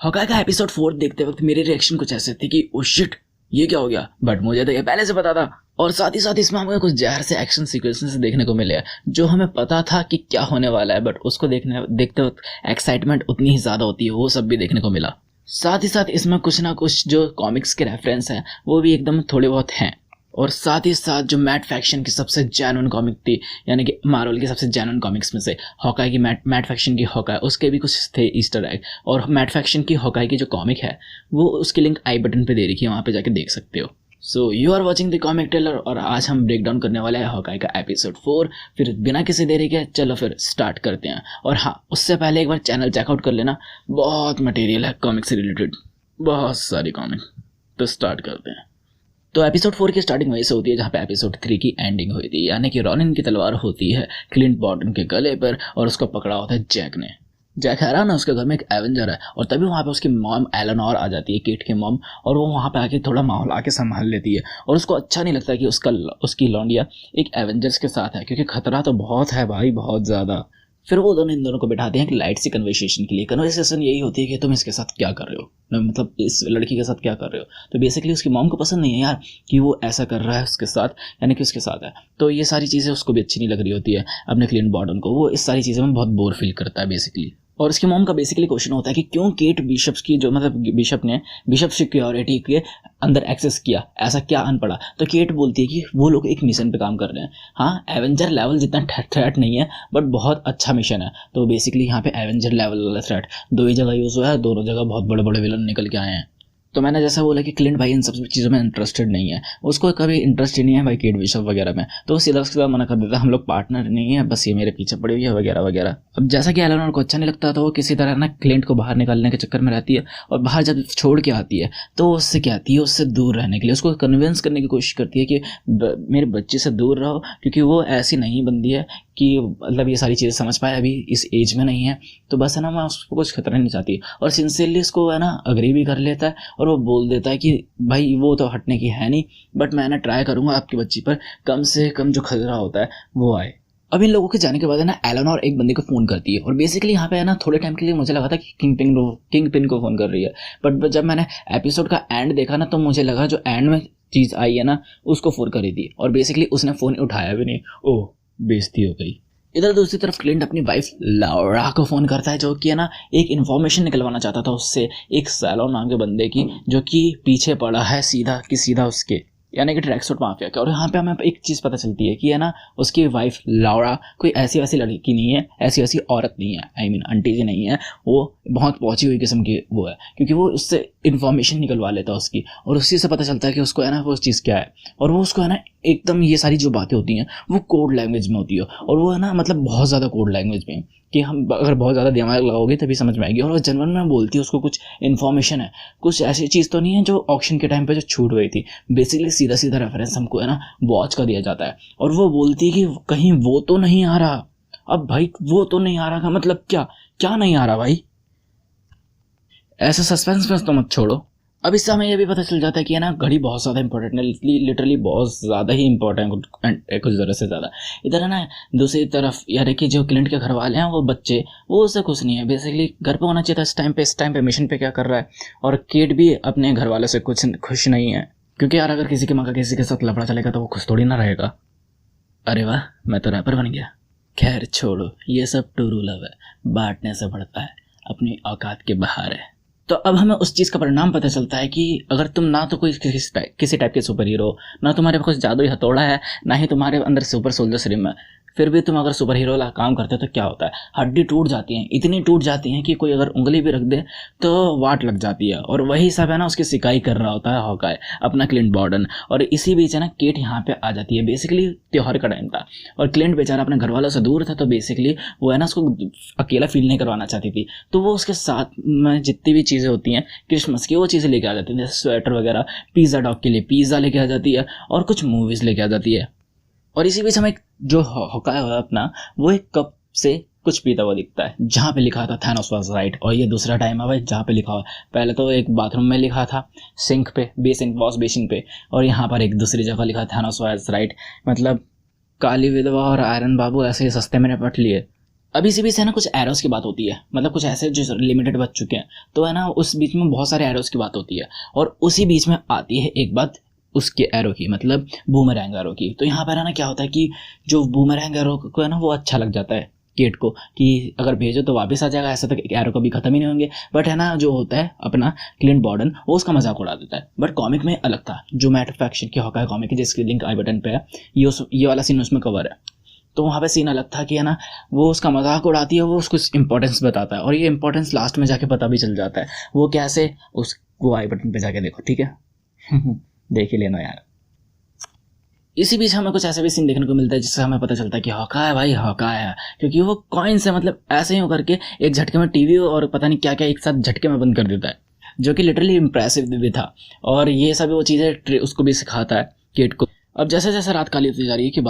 Hawkeye का episode 4 देखते वक्त मेरी रिएक्शन कुछ ऐसे थी कि ओ शिट ये क्या हो गया। बट मुझे तो ये पहले से पता था। और साथ ही साथ इसमें हमें कुछ जहर से एक्शन सीक्वेंसेस देखने को मिले जो हमें पता था कि क्या होने वाला है, बट उसको देखते वक्त एक्साइटमेंट उतनी ही ज़्यादा होती है, वो सब भी देखने को मिला। साथ ही साथ इसमें कुछ ना कुछ जो कॉमिक्स के रेफरेंस हैं वो भी एकदम थोड़े बहुत हैं। और साथ ही साथ जो मैट फैक्शन की सबसे जेन्युइन कॉमिक थी, यानी कि मार्वल की सबसे जेन्युइन कॉमिक्स में से हॉकाई की मैट फैक्शन की हॉकाई, उसके भी कुछ थे ईस्टर एग। और मैट फैक्शन की हॉकाई की जो कॉमिक है वो उसकी लिंक आई बटन पे दे रखी है, वहाँ पे जाके देख सकते हो। So you are watching the comic teller और आज हम ब्रेक डाउन करने वाले हैं हॉकाई का एपिसोड 4। फिर बिना किसी देरी के चलो फिर स्टार्ट करते हैं। और हाँ, उससे पहले एक बार चैनल चेकआउट कर लेना, बहुत मटेरियल है कॉमिक से रिलेटेड, बहुत सारी कॉमिक। तो स्टार्ट करते हैं। तो एपिसोड 4 की स्टार्टिंग वहीं से होती है जहाँ पे एपिसोड 3 की एंडिंग हुई थी, यानी कि रॉनिन की तलवार होती है क्लिंट बॉर्टन के गले पर और उसको पकड़ा होता है जैक ने। जैक हैरान है, उसके घर में एक एवेंजर है। और तभी वहाँ पे उसकी मॉम एलेनोर आ जाती है, केट की मॉम, और वो वहाँ पे आके थोड़ा माहौल आके संभाल लेती है। और उसको अच्छा नहीं लगता कि उसकी लौंडिया एक एवेंजर्स के साथ है, क्योंकि खतरा तो बहुत है भाई, बहुत ज़्यादा। फिर वो दोनों इन दोनों को बिठाते हैं कि लाइट सी कन्वर्सेशन के लिए। कन्वर्सेशन यही होती है कि तुम इसके साथ क्या कर रहे हो, मतलब इस लड़की के साथ क्या कर रहे हो। तो बेसिकली उसकी मॉम को पसंद नहीं है यार कि वो ऐसा कर रहा है उसके साथ, यानी कि उसके साथ है। तो ये सारी चीज़ें उसको भी अच्छी नहीं लग रही होती है अपने क्लिंट बॉर्टन को। वो इस सारी चीज़ों में बहुत बोर फील करता है बेसिकली। और उसकी मॉम का बेसिकली क्वेश्चन होता है कि क्यों केट बिशप्स की जो मतलब बिशप ने बिशप सिक्योरिटी के अंदर एक्सेस किया, ऐसा क्या अन पड़ा। तो केट बोलती है कि वो लोग एक मिशन पे काम कर रहे हैं। हाँ, एवेंजर लेवल जितना थ्रेट नहीं है, बट बहुत अच्छा मिशन है। तो बेसिकली यहाँ पे एवेंजर लेवल वाला थ्रेट दो ही जगह यूज़ हुआ है, दोनों जगह बहुत बड़े बड़े विलन निकल के आए हैं। तो मैंने जैसा बोला कि क्लिंट भाई इन सब चीज़ों में इंटरेस्टेड नहीं है, उसको कभी इंटरेस्ट ही नहीं है भाई केट बिशप वगैरह में। तो वो सीधा सीधा मना कर देता है, हम लोग पार्टनर नहीं है, बस ये मेरे पीछे पड़ी हुई है वगैरह वगैरह। अब जैसा कि एलेनोर को अच्छा नहीं लगता, तो वो किसी तरह ना क्लिंट को बाहर निकालने के चक्कर में रहती है। और बाहर जब छोड़ के आती है तो उससे कहती है उससे दूर रहने के लिए, उसको कन्विंस करने की कोशिश करती है कि मेरे बच्चे से दूर रहो, क्योंकि वो ऐसी नहीं बंदी है कि मतलब ये सारी चीज़ें समझ पाए, अभी इस एज में नहीं है। तो बस है ना, मैं उसको कुछ खतरा नहीं चाहती। और सिंसियरली इसको है ना अग्री भी कर लेता है, और वो बोल देता है कि भाई वो तो हटने की है नहीं, बट मैं ना ट्राई करूँगा आपकी बच्ची पर कम से कम जो खतरा होता है वो आए। अब इन लोगों के जाने के बाद है ना एलेनोर एक बंदे को फ़ोन करती है। और बेसिकली यहाँ पे है ना थोड़े टाइम के लिए मुझे लगा था कि किंग पिन को फ़ोन कर रही है, बट जब मैंने एपिसोड का एंड देखा ना, तो मुझे लगा जो एंड में चीज़ आई है ना उसको फ़ोन करी थी। और बेसिकली उसने फ़ोन उठाया भी नहीं। ओह, बेइज्जती हो गई। इधर दूसरी तरफ क्लिंट अपनी वाइफ लौरा को फ़ोन करता है, जो कि है ना एक इन्फॉर्मेशन निकलवाना चाहता था उससे, एक सैलो नाम के बंदे की, जो कि पीछे पड़ा है सीधा की सीधा उसके, यानी कि ट्रैकसूट माफिया के। और यहाँ पे हमें एक चीज़ पता चलती है कि है ना उसकी वाइफ लौरा कोई ऐसी वैसी लड़की नहीं है, ऐसी वैसी औरत नहीं है, आई मीन आंटी जी नहीं है। वो बहुत पहुंची हुई किस्म की वो है, क्योंकि वो उससे इन्फॉर्मेशन निकलवा लेता है उसकी, और उसी से पता चलता है कि उसको है ना वो चीज़ क्या है। और वो उसको है ना एकदम ये सारी जो बातें होती हैं वो कोड लैंग्वेज में होती है, और वो है ना मतलब बहुत ज़्यादा कोड लैंग्वेज में, कि हम अगर बहुत ज़्यादा दिमाग लगाओगे तभी समझ में आएगी। और वो जनरल में बोलती है उसको कुछ इन्फॉर्मेशन है, कुछ ऐसी चीज़ तो नहीं है जो ऑक्शन के टाइम पे जो छूट गई थी। बेसिकली सीधा सीधा रेफरेंस हमको है ना वॉच का दिया जाता है। और वो बोलती है कि कहीं वो तो नहीं आ रहा। अब भाई वो तो नहीं आ रहा का मतलब क्या, क्या नहीं आ रहा भाई, ऐसा सस्पेंस में तो मत छोड़ो। अब इससे हमें यह भी पता चल जाता है कि है ना घड़ी बहुत ज़्यादा इंपॉर्टेंट है, लिटरली बहुत ज़्यादा ही इंपॉर्टेंट है, कुछ ज़रूरत से ज़्यादा। इधर है ना दूसरी तरफ यार कि जो क्लिंट के घर वाले हैं वो बच्चे, वो उससे खुश नहीं है। बेसिकली घर पे होना चाहिए था इस टाइम पे मिशन पे क्या कर रहा है। और केट भी अपने घर वालों से कुछ खुश नहीं है, क्योंकि यार अगर किसी के माँ का किसी के साथ लफड़ा चलेगा तो वो खुश थोड़ी ना रहेगा। अरे वाह, मैं तो रैपर बन गया। खैर छोड़ो, ये सब ट्रू लव है, बांटने से बढ़ता है, अपनी औकात के बाहर है। तो अब हमें उस चीज़ का परिणाम पता चलता है कि अगर तुम ना तो कोई किसी टाइप के सुपर हीरो, ना तुम्हारे पास जादुई हथौड़ा है, ना ही तुम्हारे अंदर सुपर सोल्जर सीरम है, फिर भी तुम अगर सुपर हीरो वाला काम करते हो तो क्या होता है, हड्डी टूट जाती हैं, इतनी टूट जाती हैं कि कोई अगर उंगली भी रख दे तो वाट लग जाती है। और वही सब है ना उसकी सिकाई कर रहा होता है हॉकाई, अपना क्लिंट बॉर्टन। और इसी बीच है ना केट यहाँ पे आ जाती है। बेसिकली त्योहार का टाइम था और क्लिंट बेचारा अपने घर वालों से दूर था, तो बेसिकली वो है ना उसको अकेला फील नहीं करवाना चाहती थी। तो वो उसके साथ में जितनी भी चीज़ें होती हैं क्रिसमस की, वो चीज़ें लेके आ जाती हैं, जैसे स्वेटर वगैरह, पिज़्ज़ा डॉग के लिए पिज़्ज़ा लेके आ जाती है, और कुछ मूवीज़ लेके आ जाती है। और इसी बीच हमें जो हॉकाई है अपना, वो एक कप से कुछ पीता हुआ दिखता है, जहाँ पे लिखा था थैनोस वाज राइट। और ये दूसरा टाइम है भाई जहाँ पे लिखा हुआ, पहले तो एक बाथरूम में लिखा था सिंक पे, वॉश बेसिन पे, और यहाँ पर एक दूसरी जगह लिखा थैनोस वाज राइट। मतलब काली विधवा और आयरन बाबू ऐसे सस्ते में निपट लिए। अब इसी बीच है ना कुछ एरोस की बात होती है, मतलब कुछ ऐसे जो लिमिटेड बच चुके हैं, तो है ना उस बीच में बहुत सारे एरोस की बात होती है, और उसी बीच में आती है एक बात उसके एरो की, मतलब बूमरैंग एरो की। तो यहाँ पर है ना क्या होता है कि जो बूमरैंग एरो को है ना वो अच्छा लग जाता है केट को कि अगर भेजो तो वापस आ जाएगा, ऐसा तो एरो कभी खत्म ही नहीं होंगे। बट है ना जो होता है अपना क्लिंट बॉर्डन वो उसका मजाक उड़ा देता है। बट कॉमिक में अलग था, जो मैट ऑफ एक्शन की हॉकाई कॉमिक है जिसकी लिंक आई बटन पे है, ये वाला सीन उसमें कवर है। तो वहाँ पे सीन अलग था कि है ना वो उसका मजाक उड़ाती है, वो उसको इंपॉर्टेंस बताता है, और ये इंपॉर्टेंस लास्ट में जाके पता भी चल जाता है वो कैसे। वो आई बटन पे जाके देखो, ठीक है देख ही लेना यार। इसी बीच हमें कुछ ऐसे भी सीन देखने को मिलता है जिससे हमें पता चलता है कि हॉकाई भाई हॉकाई है, क्योंकि वो कॉइन से मतलब ऐसे ही होकर के एक झटके में टीवी और पता नहीं क्या क्या एक साथ झटके में बंद कर देता है, जो कि लिटरली इंप्रेसिव भी था। और ये सभी वो चीज़ें उसको भी सिखाता है केट को। अब जैसे जैसे रात काली होती जा रही है कि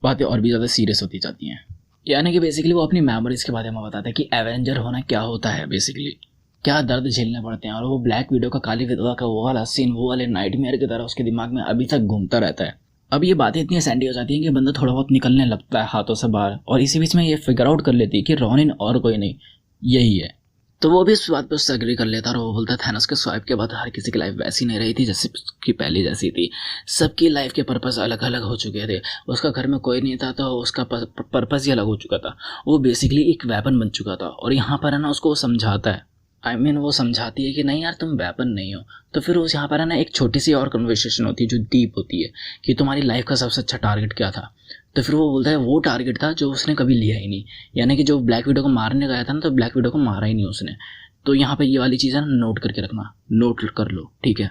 बातें और भी ज़्यादा सीरियस होती जाती हैं, यानी कि बेसिकली वो अपनी मेमोरीज के बारे में बताता है कि एवेंजर होना क्या होता है, बेसिकली क्या दर्द झेलने पड़ते हैं। और वो ब्लैक विडो का काली विधवा का वो वाला सीन वो वाले नाइटमेयर की तरह उसके दिमाग में अभी तक घूमता रहता है। अब ये बातें इतनी सैंडी हो जाती हैं कि बंदा थोड़ा बहुत निकलने लगता है हाथों से बाहर, और इसी बीच में ये फिगर आउट कर लेती है कि रॉनिन और कोई नहीं यही है। तो वो भी इस बात पर उससे एग्री कर लेता है, और वो बोलता है थैनोस के स्वाइप के बाद हर किसी की लाइफ वैसी नहीं रही थी जैसे उसकी पहली जैसी थी। सबकी लाइफ के पर्पस अलग अलग हो चुके थे। उसका घर में कोई नहीं था तो उसका पर्पस ही अलग हो चुका था। वो बेसिकली एक वेपन बन चुका था। और यहाँ पर है ना उसको वो समझाता है, वो समझाती है कि नहीं यार तुम वेपन नहीं हो। तो फिर उस यहाँ पर है ना एक छोटी सी और कन्वर्सेशन होती है जो डीप होती है कि तुम्हारी लाइफ का सबसे अच्छा टारगेट क्या था। तो फिर वो बोलता है वो टारगेट था जो उसने कभी लिया ही नहीं, यानी कि जो ब्लैक विडो को मारने गया था ना, तो ब्लैक विडो को मारा ही नहीं उसने। तो यहाँ पे ये वाली चीज़ है ना नोट करके रखना, नोट कर लो, ठीक है।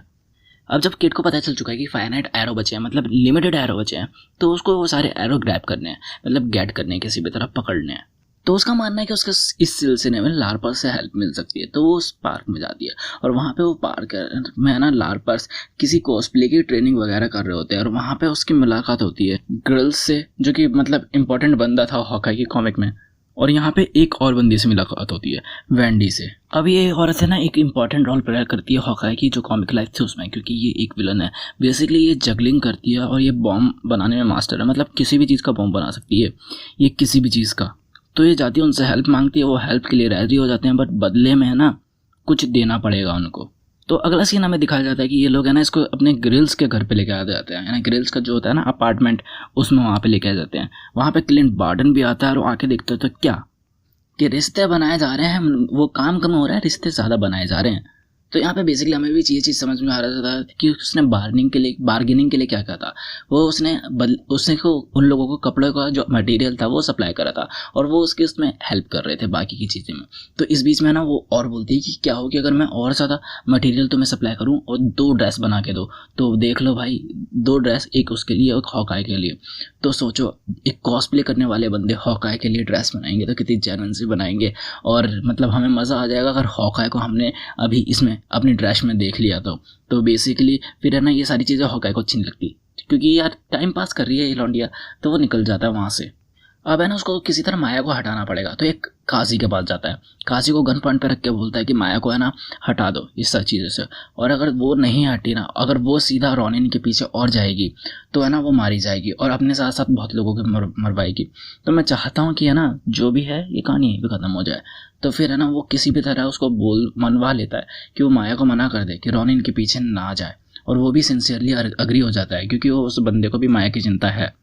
अब जब किड को पता चल चुका है कि फाइनाइट एरो बचे हैं, मतलब लिमिटेड एरो बचे हैं, तो उसको वो सारे एरो ग्रैब करने हैं, मतलब गेट करने हैं, किसी भी तरह पकड़ने हैं। तो उसका मानना है कि उसका इस सिलसिले में लार्पर्स से हेल्प मिल सकती है। तो वो उस पार्क में जाती है, और वहाँ पे वो पार्क में है ना लार्पर्स किसी कॉस्प्ले की ट्रेनिंग वगैरह कर रहे होते हैं, और वहाँ पे उसकी मुलाकात होती है गर्ल्स से, जो कि मतलब इंपॉर्टेंट बंदा था हॉकाई की कॉमिक में। और यहाँ पे एक और बंदी से मुलाकात होती है, वैंडी से। अब ये औरत है ना एक इंपॉर्टेंट रोल प्ले करती है हॉकाई की जो कॉमिक लाइफ थी उसमें, क्योंकि ये एक विलन है। बेसिकली ये जगलिंग करती है और ये बॉम्ब बनाने में मास्टर है, मतलब किसी भी चीज़ का बॉम्ब बना सकती है ये, किसी भी चीज़ का। तो ये जाती है उनसे हेल्प मांगती है, वो हेल्प के लिए राजी हो जाते हैं, बट बदले में है ना कुछ देना पड़ेगा उनको। तो अगला सीन हमें दिखाया जाता है कि ये लोग है ना इसको अपने ग्रिल्स के घर पे लेके आ जाते हैं, यानी ग्रिल्स का जो होता है ना अपार्टमेंट, उसमें वहाँ पे लेके आ जाते हैं। वहाँ पे क्लिंट बार्डन भी आता है, और आके देखते हैं तो क्या कि रिश्ते बनाए जा रहे हैं, वो काम कम हो रहा है, रिश्ते ज़्यादा बनाए जा रहे हैं। तो यहाँ पे बेसिकली हमें भी ये चीज़ समझ में आ रहा था कि उसने बार्गेनिंग के लिए क्या था। वो उसने को उन लोगों को कपड़े का जो मटेरियल था वो सप्लाई करा था, और वो उसके उसमें हेल्प कर रहे थे बाकी की चीज़ें में। तो इस बीच में ना वो और बोलती है कि क्या हो कि अगर मैं और ज़्यादा मटेरियल तुम्हें सप्लाई करूँ और 2 ड्रेस बना के दो, तो देख लो भाई 2 ड्रेस, एक उसके लिए और हॉकाई के लिए। तो सोचो एक कॉस्प्ले करने वाले बंदे हॉकाई के लिए ड्रेस बनाएंगे तो कितनी जेन्युइन से बनाएंगे, और मतलब हमें मज़ा आ जाएगा अगर हॉकाई को हमने अभी इसमें अपनी ड्रेस में देख लिया तो बेसिकली फिर है ना ये सारी चीज़ें हॉकाई को अच्छी नहीं लगती, क्योंकि यार टाइम पास कर रही है ये लौंडिया, तो वो निकल जाता है वहाँ से। अब है ना उसको किसी तरह माया को हटाना पड़ेगा, तो एक काजी के पास जाता है। काजी को गन पॉइंट पे रख के बोलता है कि माया को है ना हटा दो इस सब चीज़ों से, और अगर वो नहीं हटी ना, अगर वो सीधा रॉनिन के पीछे और जाएगी तो है ना वो मारी जाएगी, और अपने साथ साथ बहुत लोगों को मरवाएगी। तो मैं चाहता हूँ कि है ना जो भी है ये कहानी यहीं पर ख़त्म हो जाए। तो फिर है ना वो किसी भी तरह उसको मनवा लेता है कि वो माया को मना कर दे कि रॉनिन के पीछे ना जाए, और वो भी सिंसियरली अग्री हो जाता है, क्योंकि वो उस बंदे को भी माया की चिंता है,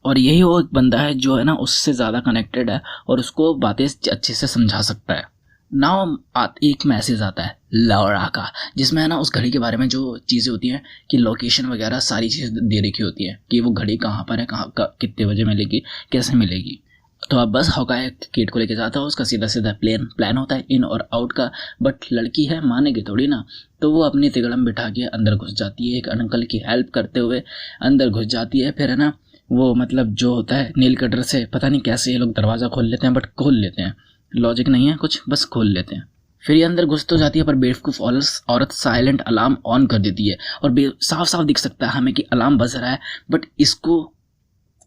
और यही वो एक बंदा है जो है ना उससे ज़्यादा कनेक्टेड है और उसको बातें अच्छे से समझा सकता है। नाउ एक मैसेज आता है लौरा का, जिसमें है ना उस घड़ी के बारे में जो चीज़ें होती हैं कि लोकेशन वगैरह सारी चीज़ दे रखी होती है कि वो घड़ी कहाँ पर है, कितने बजे मिलेगी, कैसे मिलेगी। तो अब बस हॉकाई किड को लेके जाता है, उसका सीधा सीधा प्लान होता है इन और आउट का। बट लड़की है मानेगी थोड़ी ना, तो वो अपनी तिगड़म बिठा के अंदर घुस जाती है, एक अंकल की हेल्प करते हुए अंदर घुस जाती है। फिर है ना वो मतलब जो होता है नील कटर से पता नहीं कैसे ये लोग दरवाज़ा खोल लेते हैं, बट खोल लेते हैं, लॉजिक नहीं है कुछ, बस खोल लेते हैं। फिर ये अंदर घुस तो जाती है, पर बेवकूफ़ औरत साइलेंट अलार्म ऑन कर देती है, और साफ साफ दिख सकता है हमें कि अलार्म बज रहा है, बट इसको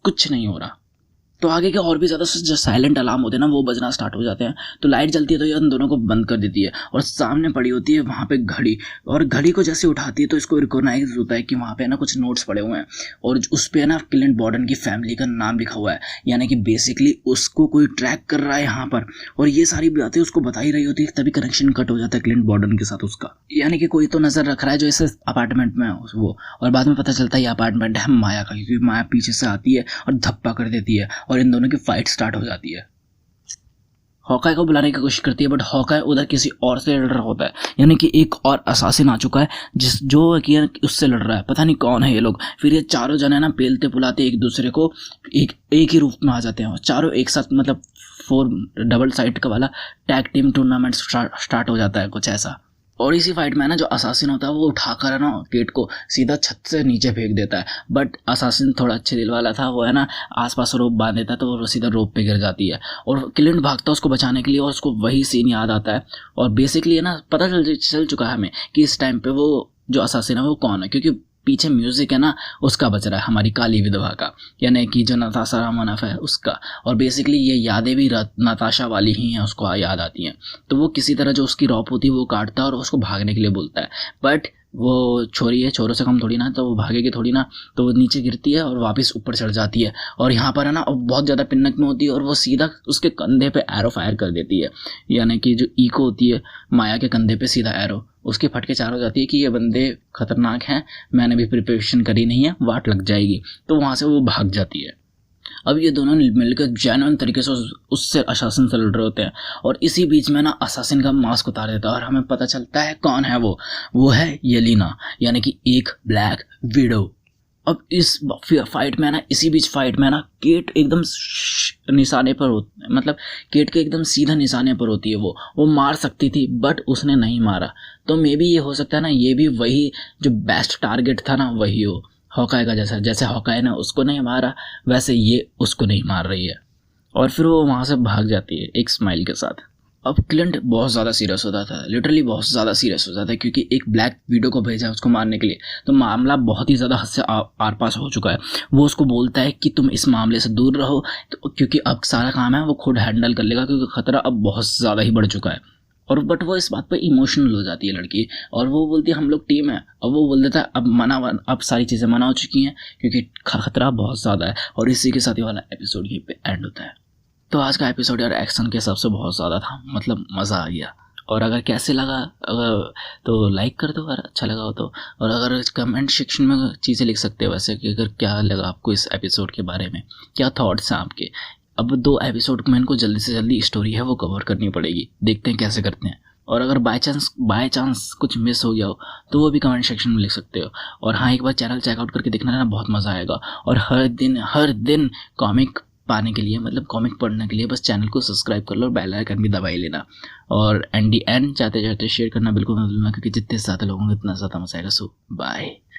कुछ नहीं हो रहा। तो आगे के और भी ज़्यादा जो साइलेंट अलार्म होते हैं ना वो बजना स्टार्ट हो जाते हैं। तो लाइट जलती है तो ये उन दोनों को बंद कर देती है और सामने पड़ी होती है वहाँ पे घड़ी, और घड़ी को जैसे उठाती है तो इसको रिकॉग्नाइज होता है कि वहाँ पे ना कुछ नोट्स पड़े हुए हैं और उस पर ना क्लिंट बॉर्डन की फैमिली का नाम लिखा हुआ है, यानी कि बेसिकली उसको कोई ट्रैक कर रहा है यहाँ पर। और ये सारी बातें उसको बता ही रही होती है, तभी कनेक्शन कट हो जाता है क्लिंट बॉर्डन के साथ उसका, यानी कि कोई तो नज़र रख रहा है जो इस अपार्टमेंट में है वो। और बाद में पता चलता है ये अपार्टमेंट है माया का, क्योंकि माया पीछे से आती है और धप्पा कर देती है और इन दोनों की फाइट स्टार्ट हो जाती है। हॉकाई को बुलाने की कोशिश करती है बट हॉकाई उधर किसी और से लड़ रहा होता है, यानी कि एक और असासिन आ चुका है जो कि उससे लड़ रहा है, पता नहीं कौन है ये लोग। फिर ये चारों जने ना पेलते पुलाते एक दूसरे को एक ही रूप में आ जाते हैं और चारों एक साथ, मतलब 4 डबल साइड का वाला टैग टीम टूर्नामेंट स्टार्ट हो जाता है कुछ ऐसा। और इसी फाइट में ना जो असासिन होता है वो उठाकर है ना केट को सीधा छत से नीचे फेंक देता है, बट असासिन थोड़ा अच्छे दिल वाला था, वो है ना आसपास रोप बांध देता है तो वो सीधा रोप पे गिर जाती है और क्लिंट भागता है उसको बचाने के लिए और उसको वही सीन याद आता है। और बेसिकली है ना पता चल चुका है हमें कि इस टाइम पे वो जो असासिन है वो कौन है, क्योंकि पीछे म्यूजिक है ना उसका बज रहा है, हमारी काली विधवा का, यानी कि जो नताशा रामानफ है उसका। और बेसिकली ये यादें भी नताशा वाली ही हैं, उसको याद आती हैं। तो वो किसी तरह जो उसकी रॉप होती है वो काटता है और उसको भागने के लिए बोलता है, बट वो छोरी है, छोरों से कम थोड़ी ना, तो वो भागेगी थोड़ी ना, तो वो नीचे गिरती है और वापस ऊपर चढ़ जाती है। और यहाँ पर है ना बहुत ज़्यादा पिन्नक में होती है और वो सीधा उसके कंधे पे एरो फायर कर देती है, यानी कि जो ईको होती है माया के कंधे पे सीधा एरो, उसके फटके चार हो जाती है कि ये बंदे खतरनाक हैं, मैंने भी प्रिपरेशन करी नहीं है, वाट लग जाएगी। तो वहाँ से वो भाग जाती है। अब ये दोनों मिलकर जेन्युइन तरीके से उससे असासिन से लड़ रहे होते हैं और इसी बीच में ना असासिन का मास्क उतार देता है और हमें पता चलता है कौन है वो है येलेना, यानी कि एक ब्लैक विडो। अब इस फाइट में ना इसी बीच फाइट में ना केट एकदम निशाने पर मतलब केट के एकदम सीधा निशाने पर होती है, वो मार सकती थी बट उसने नहीं मारा। तो मे बी ये हो सकता है ना ये भी वही जो बेस्ट टारगेट था ना वही हो हॉकाई का, जैसे हॉकाई ने उसको नहीं मारा वैसे ये उसको नहीं मार रही है। और फिर वो वहाँ से भाग जाती है एक स्माइल के साथ। अब क्लिंट बहुत ज़्यादा सीरियस होता था, लिटरली बहुत ज़्यादा सीरियस हो जाता है, क्योंकि एक ब्लैक विडो को भेजा उसको मारने के लिए, तो मामला बहुत ही ज़्यादा हद से आर पास हो चुका है। वो उसको बोलता है कि तुम इस मामले से दूर रहो, तो क्योंकि अब सारा काम है वो खुद हैंडल कर लेगा, क्योंकि ख़तरा अब बहुत ज़्यादा ही बढ़ चुका है। और बट वो इस बात पर इमोशनल हो जाती है लड़की और वो बोलती है हम लोग टीम है। अब वो बोल देता है अब सारी चीज़ें मना हो चुकी हैं क्योंकि खतरा बहुत ज़्यादा है। और इसी के साथ ये वाला एपिसोड यहीं पे एंड होता है। तो आज का एपिसोड यार एक्शन के हिसाब से बहुत ज़्यादा था, मतलब मज़ा आ गया। और अगर कैसे लगा तो लाइक कर दो अगर अच्छा लगा हो तो, और अगर कमेंट सेक्शन में चीज़ें लिख सकते हो वैसे कि अगर क्या लगा आपको इस एपिसोड के बारे में, क्या थॉट्स हैं आपके। अब 2 एपिसोड में इनको जल्दी से जल्दी स्टोरी है वो कवर करनी पड़ेगी, देखते हैं कैसे करते हैं। और अगर बाय चांस कुछ मिस हो गया हो तो वो भी कमेंट सेक्शन में लिख सकते हो। और हाँ, एक बार चैनल चेकआउट करके देखना ना, बहुत मज़ा आएगा। और हर दिन कॉमिक पाने के लिए, मतलब कॉमिक पढ़ने के लिए बस चैनल को सब्सक्राइब कर लो और बेल आइकन भी दबाई लेना। और एंड चाहते शेयर करना बिल्कुल मत भूलना, क्योंकि जितने ज़्यादा लोग होंगे उतना ज़्यादा मज़ा आएगा। सो बाय।